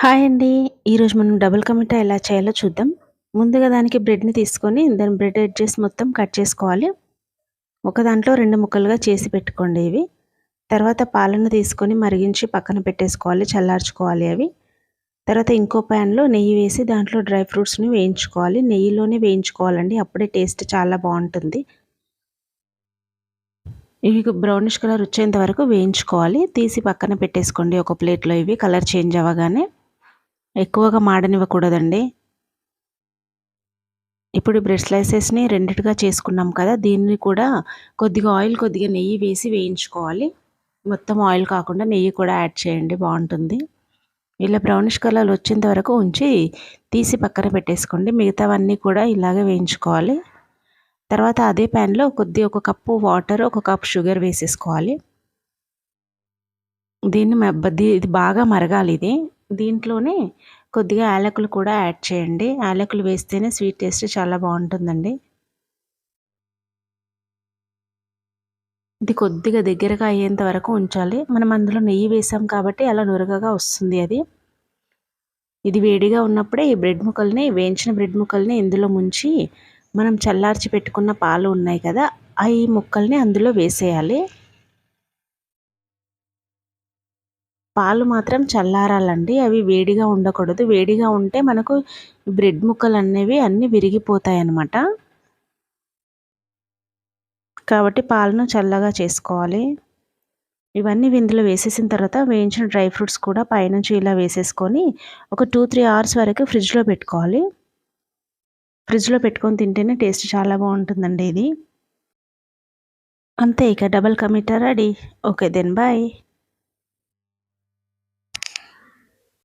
Hi అండి. ఈరోజు మనం డబుల్ కా మిఠాయి ఎలా చేయాలో చూద్దాం. ముందుగా దానికి బ్రెడ్‌ని తీసుకొని దాని బ్రెడ్ ఎడ్జెస్ మొత్తం కట్ చేసుకోవాలి. ఒక దాంట్లో 2 ముక్కలుగా చేసి పెట్టుకోండి ఇవి. తర్వాత పాలను తీసుకొని మరిగించి పక్కన పెట్టేసుకోవాలి. చల్లార్చుకోవాలి అవి. తర్వాత ఇంకో ప్యాన్‌లో నెయ్యి వేసి దాంట్లో డ్రై ఫ్రూట్స్‌ని వేయించుకోవాలి. నెయ్యిలోనే వేయించుకోవాలండి. అప్పుడే టేస్ట్ చాలా బావుంటుంది. ఇవి బ్రౌనిష్ కలర్ వచ్చేంత వరకు వేయించుకోవాలి. తీసి పక్కన పెట్టేసుకోండి ఒక ప్లేట్‌లో ఇవి కలర్ చేంజ్ అవ్వగానే. ఎక్కువగా మాడనివ్వకూడదండి. ఇప్పుడు బ్రెడ్ స్లైసెస్‌ని రెండిటిగా చేసుకున్నాం కదా! దీన్ని కూడా కొద్దిగా ఆయిల్, కొద్దిగా నెయ్యి వేసి వేయించుకోవాలి. మొత్తం ఆయిల్ కాకుండా నెయ్యి కూడా యాడ్ చేయండి బావుంటుంది. ఇలా బ్రౌనిష్ కలర్ వచ్చేంత వరకు ఉంచి తీసి పక్కన పెట్టేసుకోండి. మిగతావన్నీ కూడా ఇలాగే వేయించుకోవాలి. తర్వాత అదే ప్యాన్‌లో ఒక కప్పు వాటర్, ఒక కప్ షుగర్ వేసేసుకోవాలి. ఇది బాగా మరగాలి ఇది. దీంట్లోనే కొద్దిగా యాలకులు కూడా యాడ్ చేయండి. యాలకులు వేస్తేనే స్వీట్ టేస్ట్ చాలా బావుంటుందండి. ఇది కొద్దిగా దగ్గరగా అయ్యేంత వరకు ఉంచాలి. మనం అందులో నెయ్యి వేసాం కాబట్టి అలా నురగగా వస్తుంది అది. ఇది వేడిగా ఉన్నప్పుడే ఈ వేయించిన బ్రెడ్ ముక్కల్ని ఇందులో ముంచి మనం చల్లార్చి పెట్టుకున్న పాలు ఉన్నాయి కదా! ఈ ముక్కల్ని అందులో వేసేయాలి. పాలు మాత్రం చల్లారాలండి. అవి వేడిగా ఉండకూడదు. వేడిగా ఉంటే మనకు బ్రెడ్ ముక్కలనేవి అన్నీ విరిగిపోతాయన్నమాట. కాబట్టి పాలను చల్లగా చేసుకోవాలి. ఇవన్నీ ఇందులో వేసేసిన తర్వాత వేయించిన డ్రై ఫ్రూట్స్ కూడా పైనుంచి ఇలా వేసేసుకొని ఒక 2-3 అవర్స్ వరకు ఫ్రిడ్జ్‌లో పెట్టుకోవాలి. ఫ్రిడ్జ్‌లో పెట్టుకొని తింటేనే టేస్ట్ చాలా బావుంటుందండి ఇది. అంతే ఇక double ka meetha ready. Okay then bye.